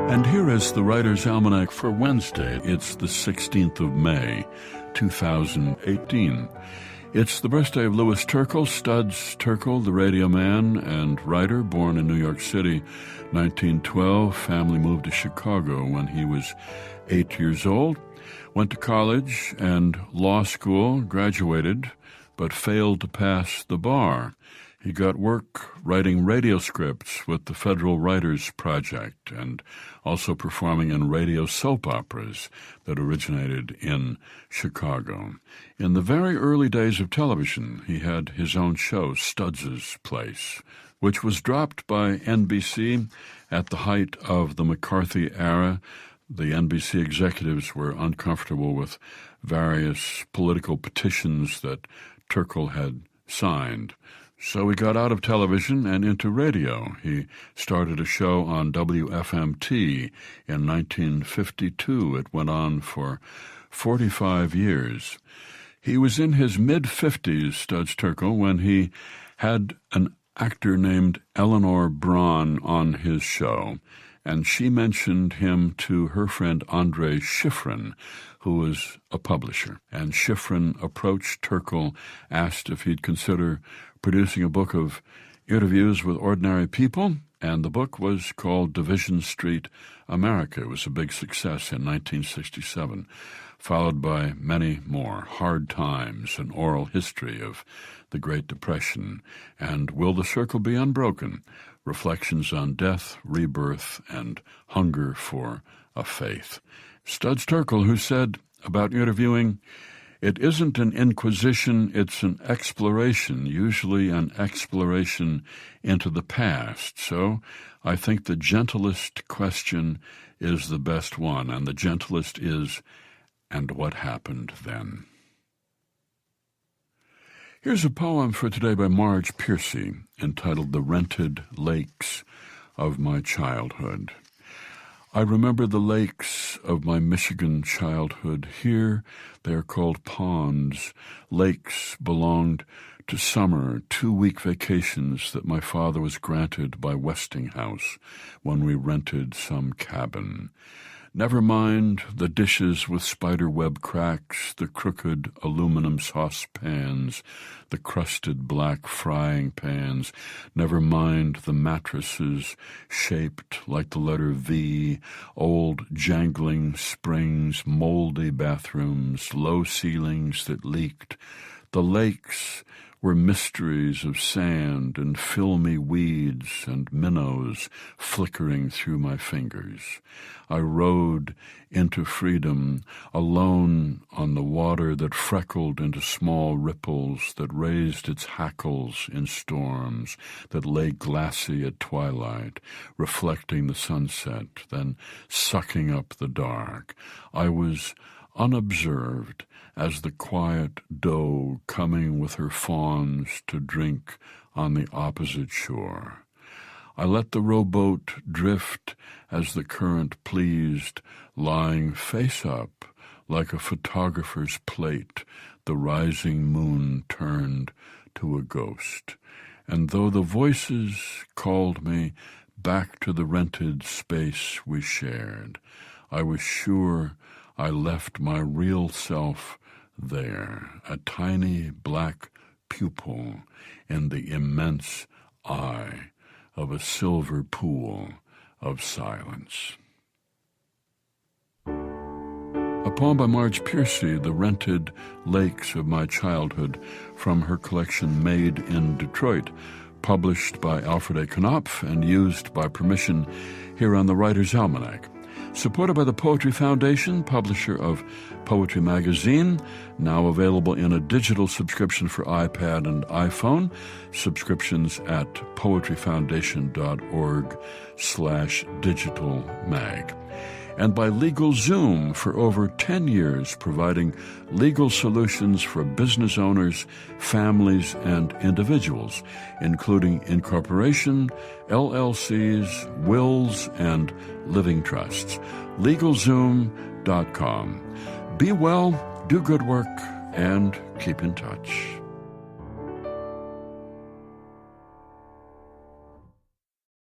And here is the Writer's Almanac for Wednesday. It's the 16th of May, 2018. It's the birthday of Louis Turkle, Studs Turkle, the radio man and writer, born in New York City, 1912. Family moved to Chicago when he was 8 years old. Went to college and law school, graduated, but failed to pass the bar. He got work writing radio scripts with the Federal Writers Project and also performing in radio soap operas that originated in Chicago. In the very early days of television, he had his own show, Studs' Place, which was dropped by NBC at the height of the McCarthy era. The NBC executives were uncomfortable with various political petitions that Turkle had signed. So he got out of television and into radio. He started a show on WFMT in 1952. It went on for 45 years. He was in his mid-50s, Studs Turkle, when he had an actor named Eleanor Braun on his show, and she mentioned him to her friend Andre Schifrin, who was a publisher. And Schifrin approached Turkle, asked if he'd consider producing a book of interviews with ordinary people, and the book was called Division Street America. It was a big success in 1967, followed by many more: Hard Times, an oral history of the Great Depression, and Will the Circle Be Unbroken? Reflections on death, rebirth, and hunger for a faith. Studs Turkle, who said about interviewing, "It isn't an inquisition, it's an exploration, usually an exploration into the past. So I think the gentlest question is the best one, and the gentlest is, and what happened then?" Here's a poem for today by Marge Piercy, entitled The Rented Lakes of My Childhood. I remember the lakes of my Michigan childhood. Here they are called ponds. Lakes belonged to summer, 2-week vacations that my father was granted by Westinghouse when we rented some cabin. Never mind the dishes with spiderweb cracks, the crooked aluminum saucepans, the crusted black frying pans. Never mind the mattresses shaped like the letter V, old jangling springs, moldy bathrooms, low ceilings that leaked. The lakes were mysteries of sand and filmy weeds and minnows flickering through my fingers. I rode into freedom, alone on the water that freckled into small ripples, that raised its hackles in storms, that lay glassy at twilight, reflecting the sunset, then sucking up the dark. I was unobserved as the quiet doe coming with her fawns to drink on the opposite shore. I let the rowboat drift as the current pleased, lying face up like a photographer's plate. The rising moon turned to a ghost. And though the voices called me back to the rented space we shared, I was sure I left my real self there, a tiny black pupil in the immense eye of a silver pool of silence. A poem by Marge Piercy, The Rented Lakes of My Childhood, from her collection Made in Detroit, published by Alfred A. Knopf and used by permission here on the Writer's Almanac. Supported by the Poetry Foundation, publisher of Poetry Magazine, now available in a digital subscription for iPad and iPhone. Subscriptions at poetryfoundation.org/digitalmag. And by LegalZoom, for over 10 years, providing legal solutions for business owners, families, and individuals, including incorporation, LLCs, wills, and living trusts. LegalZoom.com. Be well, do good work, and keep in touch.